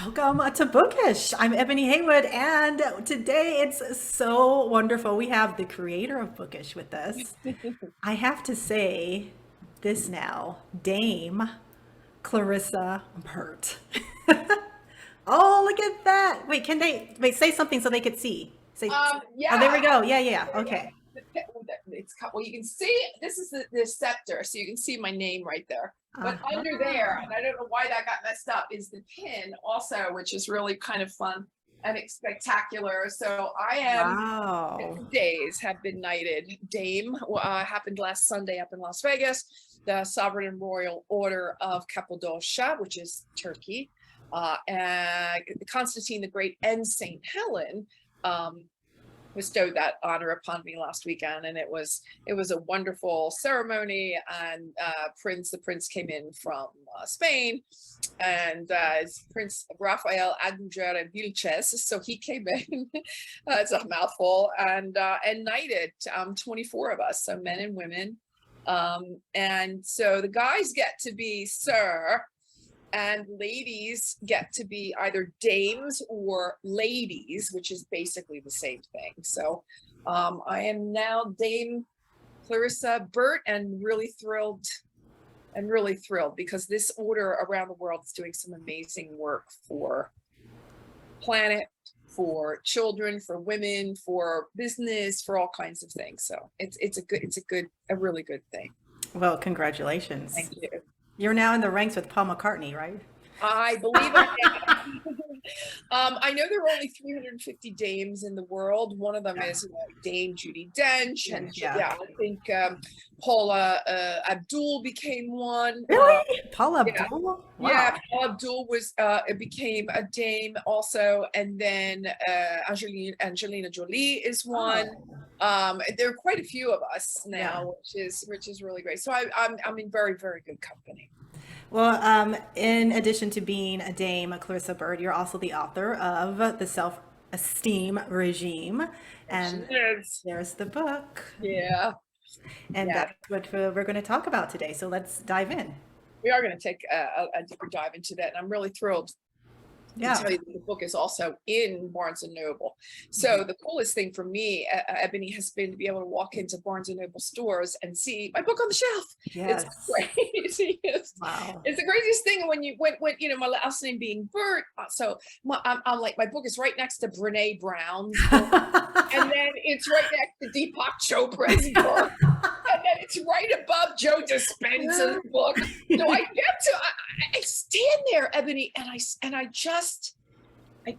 Welcome to Bookish. I'm Ebony Haywood, and today it's so wonderful. We have the creator of Bookish with us. I have to say this now, Dame Clarissa Burt. Oh, look at that. Wait, can they wait, say something so they could see? Oh, there Yeah, we go. Yeah, yeah, yeah. there you go. Okay. Well, you can see this is the scepter, so you can see my name right there. But under there, Uh-huh. and I don't know why that got messed up, is the pin also, which is really kind of fun and spectacular. So I am Wow. 2 days have been knighted Dame. Happened last Sunday up in Las Vegas. The Sovereign and Royal Order of Cappadocia, which is Turkey, and Constantine the Great and Saint Helen bestowed that honor upon me last weekend, and it was a wonderful ceremony. And the prince came in from Spain, and it's Prince Rafael Aguilera Vilches, so he came in. It's a mouthful, and knighted 24 of us, so men and women, and so the guys get to be sir, and ladies get to be either dames or ladies, which is basically the same thing. So I am now Dame Clarissa Burt, and really thrilled because this order around the world is doing some amazing work for planet, for children, for women, for business, for all kinds of things. So a really good thing. Well, congratulations. Thank you. You're now in the ranks with Paul McCartney, right? I believe I am. I know there are only 350 dames in the world. One of them Yeah. is Dame Judi Dench, and Yeah. yeah, I think Paula Abdul became one. Really? Paula Yeah, Abdul? yeah, Wow. Paula Abdul became a dame also, and then Angelina Jolie is one. Oh, There are quite a few of us yeah. now, which is really great. So I'm in very, very good company. Well, in addition to being a dame, Clarissa Bird, you're also the author of the Self Esteem Regime. She And is. there's the book. Yeah. And Yeah. that's what we're going to talk about today. So let's dive in. We are going to take a deeper dive into that, and I'm really thrilled to Yeah. tell you that the book is also in Barnes and Noble. So the coolest thing for me, Ebony, has been to be able to walk into Barnes and Noble stores and see my book on the shelf. It's Yes. crazy. Wow. It's the craziest thing when my last name being Burt. So I'm like, my book is right next to Brene Brown's book, and then it's right next to Deepak Chopra's book, and then it's right above Joe Dispenza's book. So I stand there, Ebony, and I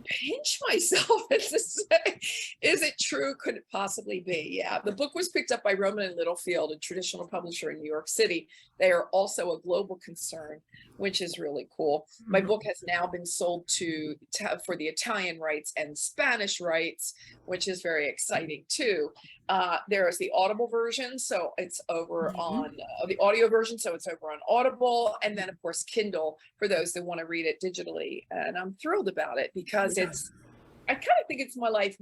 pinch myself and to say, is it true? Could it possibly be? Yeah. The book was picked up by Rowman and Littlefield, a traditional publisher in New York City. They are also a global concern, which is really cool. My Mhm. book has now been sold for the Italian rights and Spanish rights, which is very exciting too. There is the Audible version, so it's over Mhm. on the audio version, so it's over on Audible, and then of course Kindle for those that want to read it digitally. And I'm thrilled about it because Yeah. I kind of think it's my life's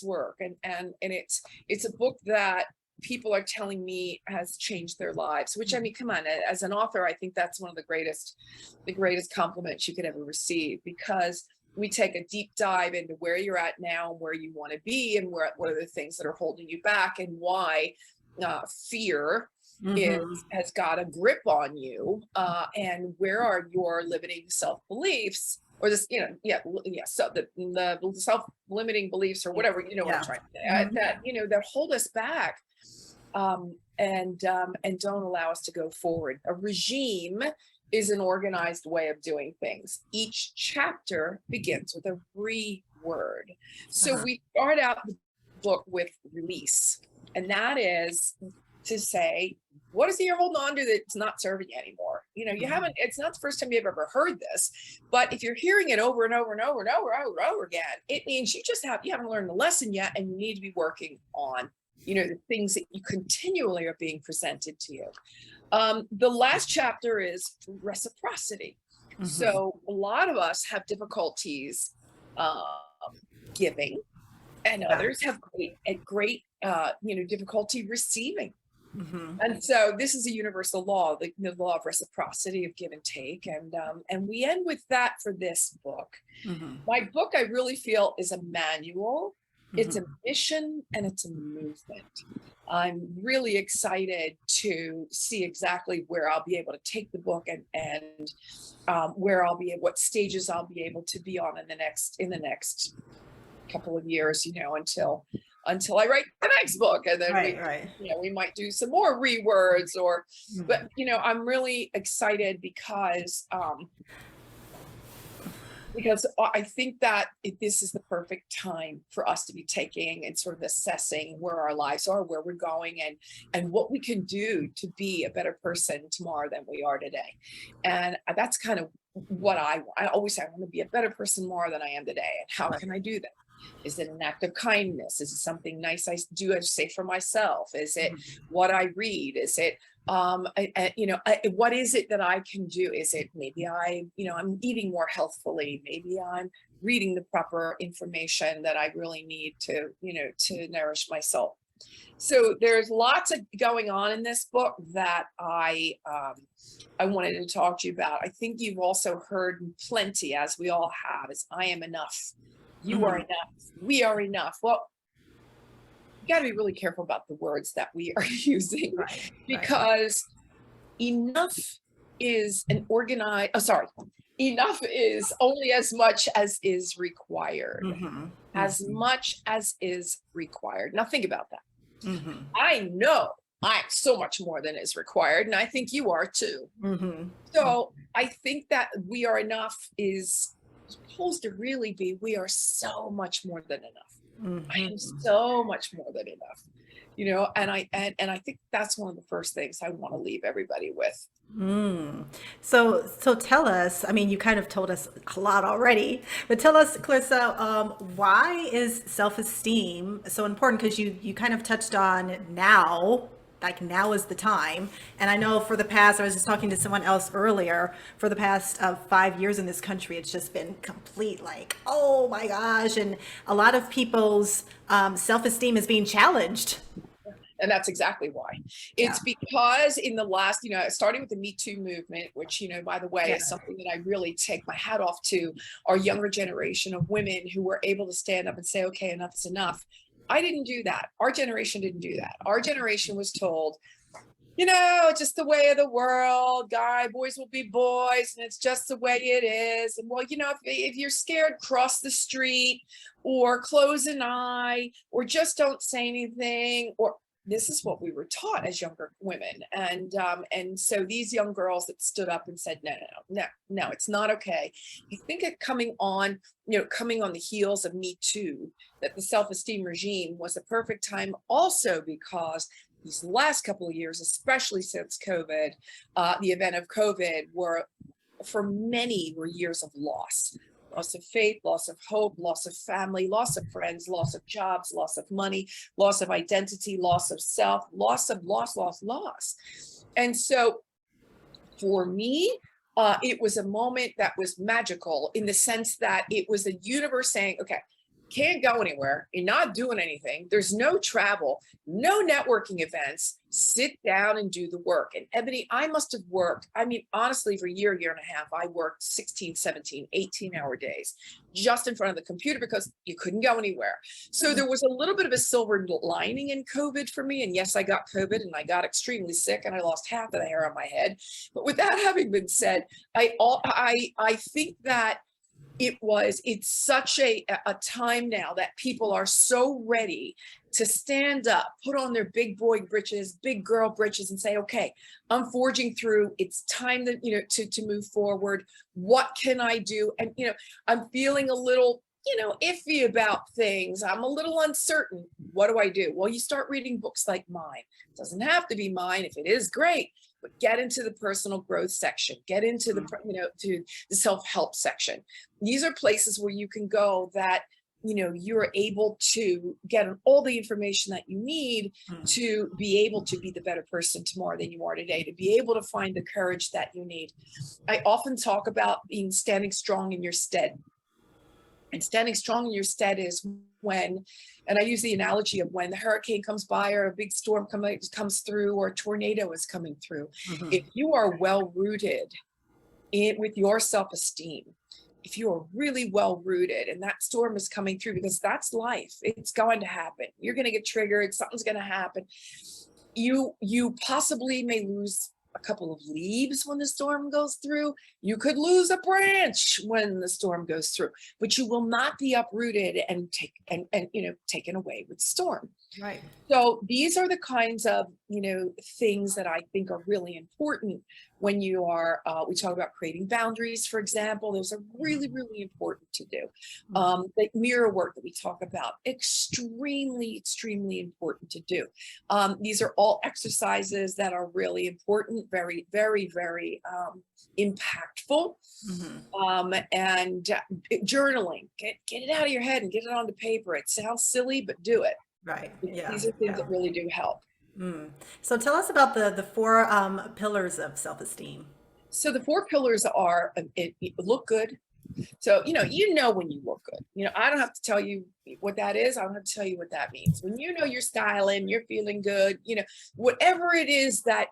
work, and it's a book that people are telling me has changed their lives. Which, I mean, come on, as an author, I think that's one of the greatest compliments you could ever receive, because we take a deep dive into where you're at now and where you want to be, and what are the things that are holding you back, and why fear Mhm. has got a grip on you, and where are your limiting self beliefs, or this, so the self limiting beliefs, or whatever, what I'm Yeah. trying to say, Mhm. that hold us back, and don't allow us to go forward. A regime is an organized way of doing things. Each chapter begins with a word. So Uh-huh. we start out the book with release, and that is to say, what is it you're holding on to that's not serving you anymore? You Mhm. haven't, it's not the first time you've ever heard this, but if you're hearing it over and over and over and over and over and over again, it means you haven't learned the lesson yet, and you need to be working on, the things that you continually are being presented to you. The last chapter is reciprocity. Mhm. So a lot of us have difficulties um, giving, and Yeah. others have great difficulty receiving. And so this is a universal law, the law of reciprocity, of give and take. And we end with that for this book. My book, I really feel, is a manual. It's a mission and it's a movement. I'm really excited to see exactly where I'll be able to take the book and where I'll be, what stages I'll be able to be on in the next couple of years, you know, until I write the next book, and then we might do some more rewords but you know, I'm really excited because I think that this is the perfect time for us to be taking and sort of assessing where our lives are, where we're going, and what we can do to be a better person tomorrow than we are today. And that's kind of what I always say. I want to be a better person tomorrow than I am today. And how can I do that? Is it an act of kindness? Is it something nice I do, I say for myself? Is it what I read? Is it what is it that I can do? Is it maybe I'm eating more healthfully? Maybe I'm reading the proper information that I really need to nourish my soul. So there's lots of going on in this book that I wanted to talk to you about. I think you've also heard plenty, as we all have, is I am enough. You are enough. We are enough. Well, you got to be really careful about the words that we are using, because enough is enough is only as much as is required. As much as is required. Now think about that. I know I'm so much more than is required, and I think you are too. So I think that we are enough is supposed to really be, we are so much more than enough. I am so much more than enough, you know, and I think that's one of the first things I want to leave everybody with. So tell us, I mean, you kind of told us a lot already, but tell us, Clarissa, why is self-esteem so important? Because you kind of touched on now, like now is the time. And I know for the past, I was just talking to someone else earlier, for the past 5 years in this country, it's just been complete like, oh my gosh. And a lot of people's self-esteem is being challenged. And that's exactly why. It's because in the last, starting with the Me Too movement, which, by the way, is something that I really take my hat off to our younger generation of women who were able to stand up and say, okay, enough is enough. I didn't do that. Our generation didn't do that. Our generation was told, just the way of the world, boys will be boys, and it's just the way it is. And well, if you're scared, cross the street or close an eye or just don't say anything. Or this is what we were taught as younger women. And so these young girls that stood up and said, no, it's not okay. I think it coming on the heels of Me Too, that the self-esteem regime was the perfect time also because these last couple of years, especially since COVID, the event of COVID for many were years of loss of faith, loss of hope, loss of family, loss of friends, loss of jobs, loss of money, loss of identity, loss of self, loss. And so for me, it was a moment that was magical in the sense that it was the universe saying, okay, can't go anywhere. You're not doing anything. There's no travel, no networking events. Sit down and do the work. And Ebony, I must have worked, honestly, for a year and a half, I worked 16, 17, 18-hour days just in front of the computer because you couldn't go anywhere. So there was a little bit of a silver lining in COVID for me. And yes, I got COVID and I got extremely sick and I lost half of the hair on my head. But with that having been said, I think that it's such a time now that people are so ready to stand up, put on their big boy britches, big girl britches, and say, okay, I'm forging through. It's time that, to move forward. What can I do? And, I'm feeling a little, iffy about things. I'm a little uncertain. What do I do? Well, you start reading books like mine. It doesn't have to be mine. If it is, great. But get into the personal growth section, get into the, to the self-help section. These are places where you can go that, you're able to get all the information that you need to be able to be the better person tomorrow than you are today, to be able to find the courage that you need. I often talk about standing strong in your stead. And standing strong in your stead is when, and I use the analogy of when the hurricane comes by or a big storm comes through or a tornado is coming through. If you are well rooted with your self-esteem, if you are really well rooted and that storm is coming through, because that's life, it's going to happen. You're going to get triggered. Something's going to happen. You possibly may lose a couple of leaves when the storm goes through. You could lose a branch when the storm goes through, but you will not be uprooted and taken away with the storm. Right. So these are the kinds of, things that I think are really important when you are, we talk about creating boundaries, for example. Those are really, really important to do. The mirror work that we talk about, extremely, extremely important to do. These are all exercises that are really important, very, very, very impactful. And journaling, get it out of your head and get it onto paper. It sounds silly, but do it. Right. Yeah. These are things that really do help. So tell us about the four pillars of self-esteem. So the four pillars are look good. So, you know when you look good. I don't have to tell you what that is. I don't have to tell you what that means. When you're styling, you're feeling good, whatever it is that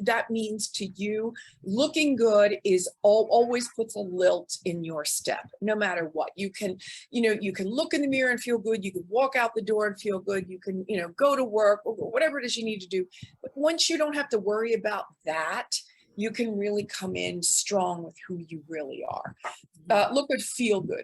that means to you, looking good is always puts a lilt in your step, no matter what. You can look in the mirror and feel good. You can walk out the door and feel good. You can, go to work or whatever it is you need to do. But once you don't have to worry about that, you can really come in strong with who you really are. Look good, feel good,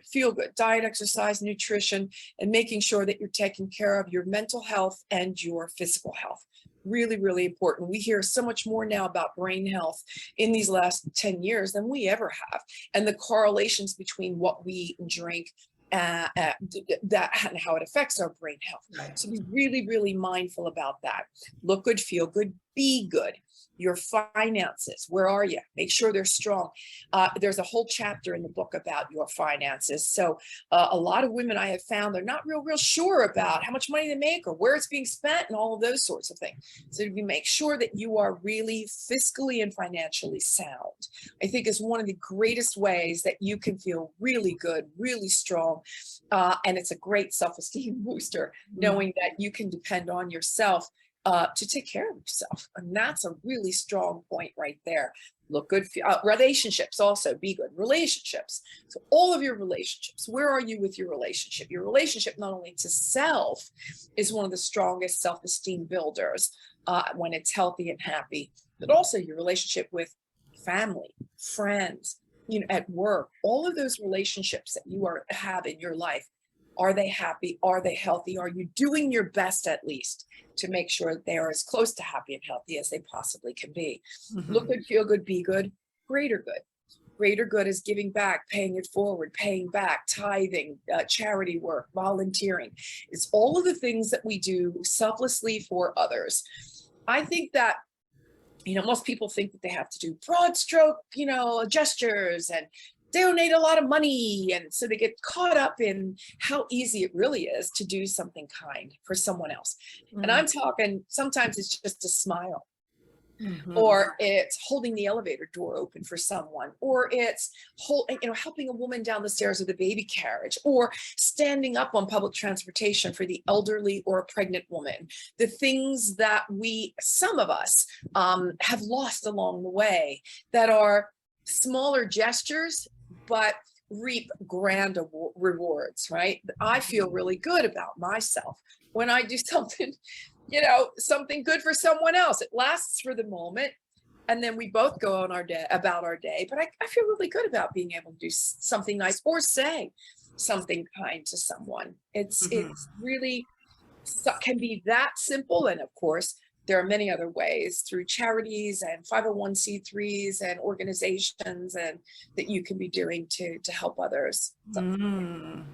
diet, exercise, nutrition, and making sure that you're taking care of your mental health and your physical health. Really, really important. We hear so much more now about brain health in these last 10 years than we ever have. And the correlations between what we eat and drink that and how it affects our brain health. Right. So be really, really mindful about that. Look good, feel good, be good. Your finances, where are you? Make sure they're strong. There's a whole chapter in the book about your finances. So a lot of women I have found, they're not real sure about how much money they make or where it's being spent and all of those sorts of things. So you make sure that you are really fiscally and financially sound, I think is one of the greatest ways that you can feel really good, really strong. And it's a great self-esteem booster, knowing that you can depend on yourself to take care of yourself. And that's a really strong point right there. Look good. Relationships also, be good. Relationships. So all of your relationships, where are you with your relationship? Your relationship, not only to self, is one of the strongest self-esteem builders when it's healthy and happy, but also your relationship with family, friends, at work, all of those relationships that you have in your life. Are they happy? Are they healthy? Are you doing your best, at least, to make sure that they are as close to happy and healthy as they possibly can be? Look good, feel good, be good, greater good. Greater good is giving back, paying it forward, paying back, tithing, charity work, volunteering. It's all of the things that we do selflessly for others. I think that most people think that they have to do broad stroke, gestures and donate a lot of money. And so they get caught up in how easy it really is to do something kind for someone else. And I'm talking, sometimes it's just a smile, or it's holding the elevator door open for someone, or it's helping a woman down the stairs with a baby carriage, or standing up on public transportation for the elderly or a pregnant woman. The things that some of us have lost along the way that are smaller gestures, but reap grand rewards, right? I feel really good about myself when I do something, something good for someone else. It lasts for the moment, and then we both go on about our day. But I feel really good about being able to do something nice or say something kind to someone. It's really can be that simple, and of course, there are many other ways through charities and 501c3s and organizations and that you can be doing to help others. Now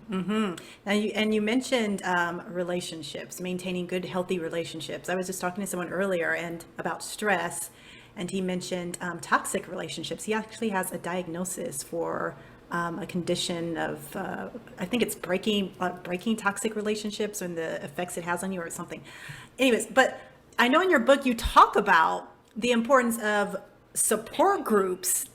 you mentioned relationships, maintaining good, healthy relationships. I was just talking to someone earlier and about stress, and he mentioned toxic relationships. He actually has a diagnosis for a condition of, I think it's breaking toxic relationships and the effects it has on you or something. Anyways, but I know in your book you talk about the importance of support groups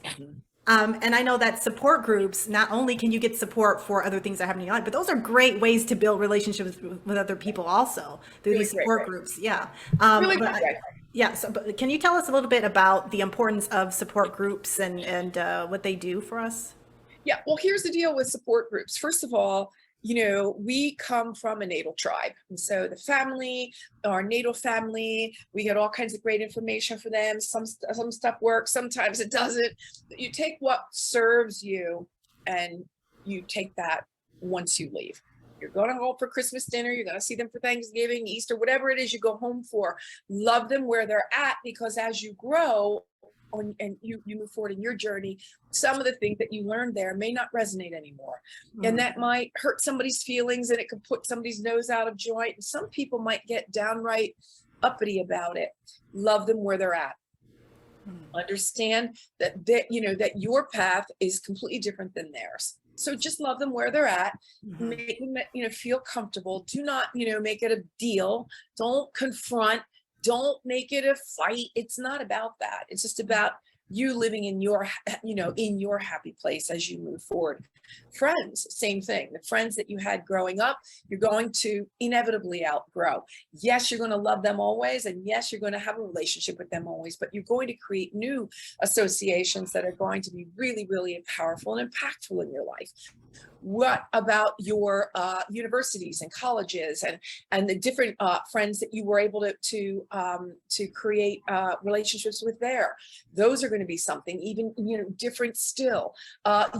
And I know that support groups, not only can you get support for other things that are happening in your life, but those are great ways to build relationships with other people also through Really these great support way. groups. Yeah. Really But great way. yeah. So, but can you tell us a little bit about the importance of support groups and what they do for us? Yeah, well, here's the deal with support groups. First of all, we come from a natal tribe. And so the family, our natal family, we get all kinds of great information for them. Some stuff works, sometimes it doesn't. You take what serves you and you take that once you leave. You're going home for Christmas dinner, you're going to see them for Thanksgiving, Easter, whatever it is you go home for. Love them where they're at, because as you grow, and you move forward in your journey, some of the things that you learned there may not resonate anymore. And that might hurt somebody's feelings, and it could put somebody's nose out of joint. And some people might get downright uppity about it. Love them where they're at. Understand that your path is completely different than theirs. So just love them where they're at. Make them, feel comfortable. Do not, make it a deal. Don't confront. Don't make it a fight. It's not about that. It's just about you living in your, in your happy place as you move forward. Friends, same thing. The friends that you had growing up, you're going to inevitably outgrow. Yes, you're going to love them always. And yes, you're going to have a relationship with them always, but you're going to create new associations that are going to be really, really powerful and impactful in your life. What about your universities and colleges and the different friends that you were able to create relationships with there? Those are going to be something even different still.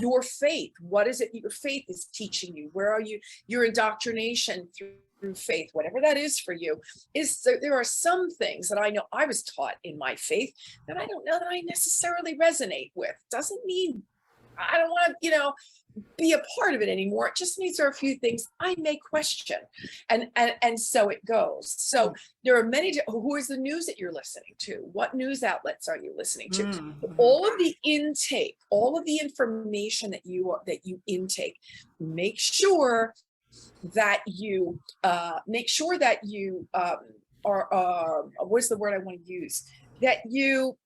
Your faith, what is it your faith is teaching you? Where are you? Your indoctrination through faith, whatever that is for you, there are some things that I know I was taught in my faith that I don't know that I necessarily resonate with. Doesn't mean I don't want to, be a part of it anymore. It just means there are a few things I may question, and so it goes. So there are many. Who is the news that you're listening to? What news outlets are you listening to? All of the intake, all of the information that you intake, make sure that you are. What's the word I want to use? That you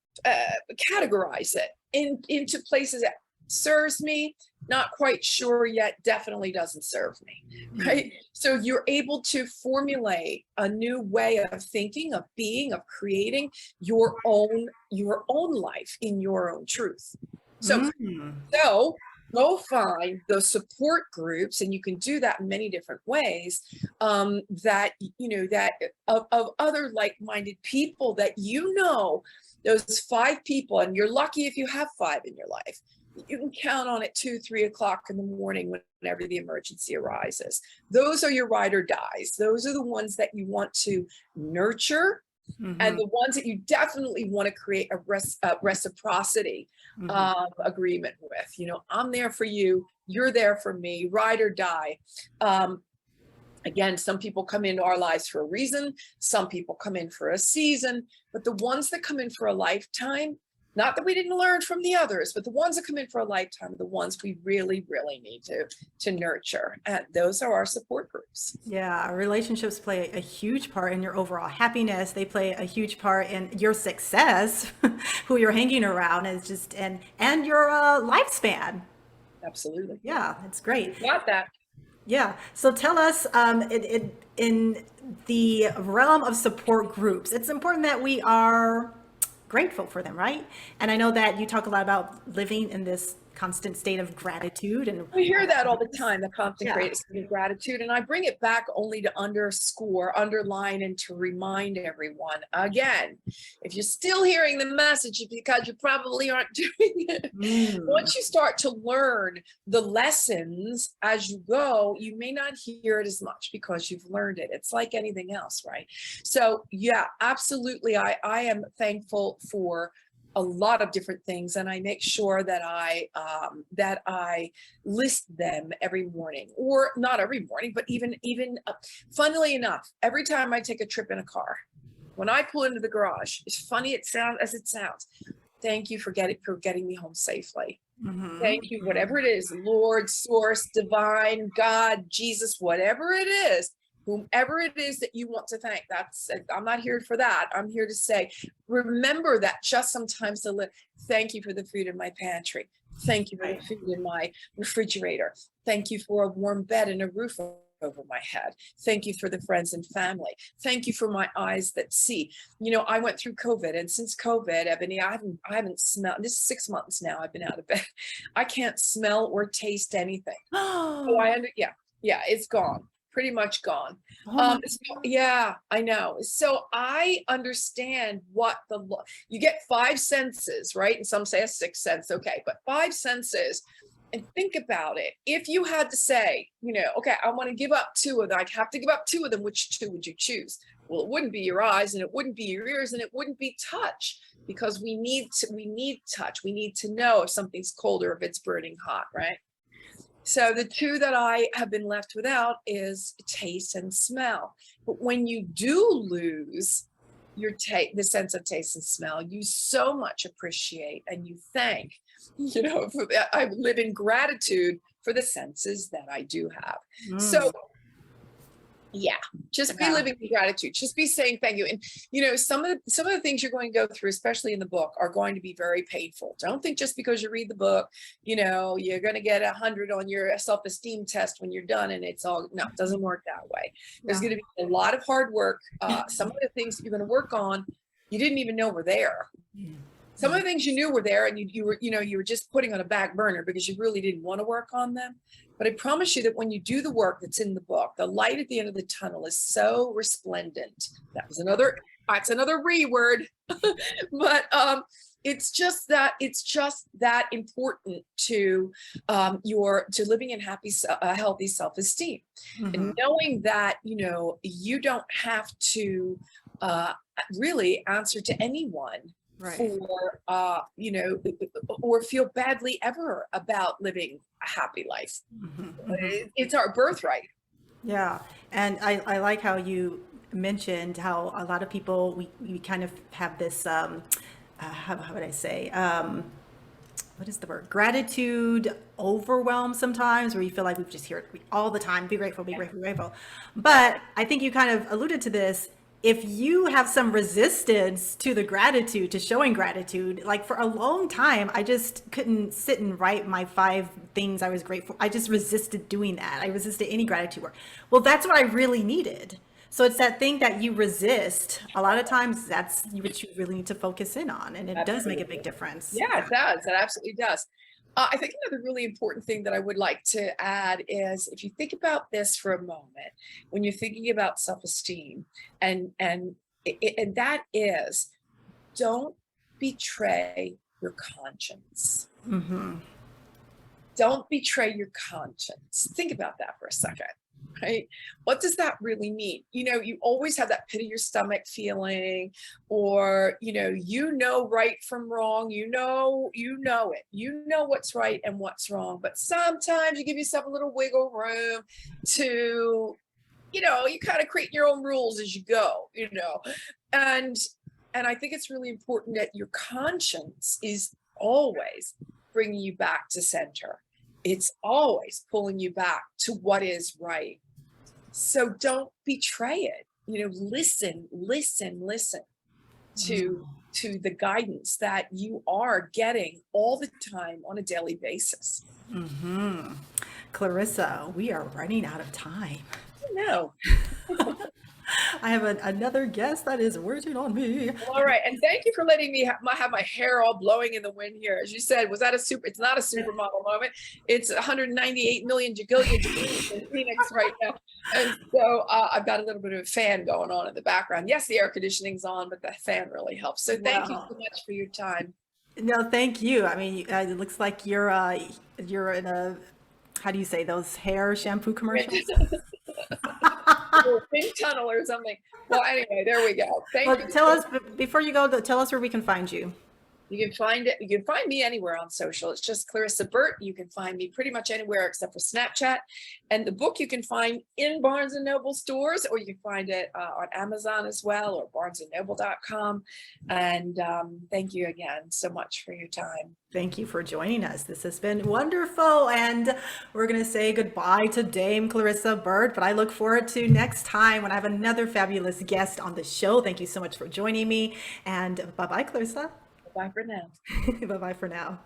categorize it into places that serves me, not quite sure yet, definitely doesn't serve me, right? So you're able to formulate a new way of thinking, of being, of creating your own life in your own truth. So go find those support groups, and you can do that in many different ways, that of other like-minded people that those 5 people, and you're lucky if you have 5 in your life. You can count on it 2-3 o'clock in the morning whenever the emergency arises. Those are your ride or dies. Those are the ones that you want to nurture, and the ones that you definitely want to create a reciprocity agreement with. I'm there for you. You're there for me. Ride or die. Again, some people come into our lives for a reason. Some people come in for a season. But the ones that come in for a lifetime, not that we didn't learn from the others, but the ones that come in for a lifetime are the ones we really, really need to nurture. And those are our support groups. Yeah, relationships play a huge part in your overall happiness. They play a huge part in your success, who you're hanging around, is just and your lifespan. Absolutely. Yeah, it's great. Got that. Yeah. So tell us, in the realm of support groups, it's important that we are grateful for them, right? And I know that you talk a lot about living in this constant state of gratitude, and we hear that all the time, the constant gratitude. And I bring it back only to underscore, underline, and to remind everyone again, if you're still hearing the message, it's because you probably aren't doing it. Once you start to learn the lessons as you go, you may not hear it as much because you've learned it. It's like anything else, right? So yeah, absolutely. I am thankful for a lot of different things, and I make sure that I list them every morning, or not every morning, but even funnily enough, every time I take a trip in a car, when I pull into the garage, as funny it sounds, thank you for getting me home safely. Thank you, whatever it is, Lord, source, divine, God, Jesus, whatever it is. whomever it is that you want to thank. I'm not here for that. I'm here to say, remember that just sometimes to thank you for the food in my pantry. Thank you for the food in my refrigerator. Thank you for a warm bed and a roof over my head. Thank you for the friends and family. Thank you for my eyes that see. You know, I went through COVID, and since COVID, Ebony, I haven't smelled. This is 6 months now. I've been out of bed. I can't smell or taste anything. So yeah, it's gone. Pretty much gone. Yeah, I know. So I understand what you get 5 senses, right? And some say a 6th sense. Okay, but 5 senses. And think about it. If you had to say, you know, okay, I want to give up 2 of them. I have to give up 2 of them. Which 2 would you choose? Well, it wouldn't be your eyes, and it wouldn't be your ears, and it wouldn't be touch, because we need touch. We need to know if something's cold or if it's burning hot, right? So the 2 that I have been left without is taste and smell. But when you do lose the sense of taste and smell, you so much appreciate and you thank, you know, I live in gratitude for the senses that I do have. So yeah, just be living in gratitude. Just be saying thank you. And you know, some of the things you're going to go through, especially in the book, are going to be very painful. Don't think just because you read the book, you know, you're going to get 100 on your self-esteem test when you're done, and it's all, no, it doesn't work that way. There's going to be a lot of hard work. Some of the things that you're going to work on, you didn't even know were there. Some of the things you knew were there, and you were just putting on a back burner because you really didn't want to work on them. But I promise you that when you do the work that's in the book, the light at the end of the tunnel is so resplendent. That's another re word, but it's just that important to living in happy, healthy self-esteem, and knowing that, you know, you don't have to really answer to anyone. For you know, or feel badly ever about living a happy life. It's our birthright. Yeah, and I like how you mentioned how a lot of people we kind of have this how would I say what is the word, gratitude overwhelm sometimes, where you feel like we just hear it all the time, be grateful, be grateful, be grateful. But I think you kind of alluded to this. If you have some resistance to the gratitude, to showing gratitude, like for a long time, I just couldn't sit and write my 5 things I was grateful. I just resisted doing that. I resisted any gratitude work. Well, that's what I really needed. So it's that thing that you resist. A lot of times that's what you really need to focus in on. And it does make a big difference. Yeah, it does. It absolutely does. I think another really important thing that I would like to add is, if you think about this for a moment, when you're thinking about self-esteem, and that is, don't betray your conscience. Don't betray your conscience. Think about that for a second. Right? What does that really mean? You know, you always have that pit of your stomach feeling, or, you know right from wrong, you know it, you know what's right and what's wrong, but sometimes you give yourself a little wiggle room to, you know, you kind of create your own rules as you go, you know, and I think it's really important that your conscience is always bringing you back to center. It's always pulling you back to what is right. So don't betray it. You know, listen to the guidance that you are getting all the time on a daily basis. Clarissa, we are running out of time. No. I have another guest that is working on me. All right, and thank you for letting me have my hair all blowing in the wind here. As you said, was that it's not a supermodel moment. It's 198 million jagillion in Phoenix right now. And so I've got a little bit of a fan going on in the background. Yes, the air conditioning's on, but the fan really helps. So thank you so much for your time. No, thank you. I mean, it looks like you're in a, how do you say, those hair shampoo commercials? Pink tunnel or something. Well, anyway, there we go. Thank you. Tell us, before you go, tell us where we can find you. You can find it. You can find me anywhere on social. It's just Clarissa Burt. You can find me pretty much anywhere except for Snapchat. And the book you can find in Barnes and Noble stores, or you can find it on Amazon as well, or barnesandnoble.com. And thank you again so much for your time. Thank you for joining us. This has been wonderful. And we're going to say goodbye to Dame Clarissa Burt, but I look forward to next time when I have another fabulous guest on the show. Thank you so much for joining me. And bye-bye, Clarissa. Bye for now. Bye-bye for now.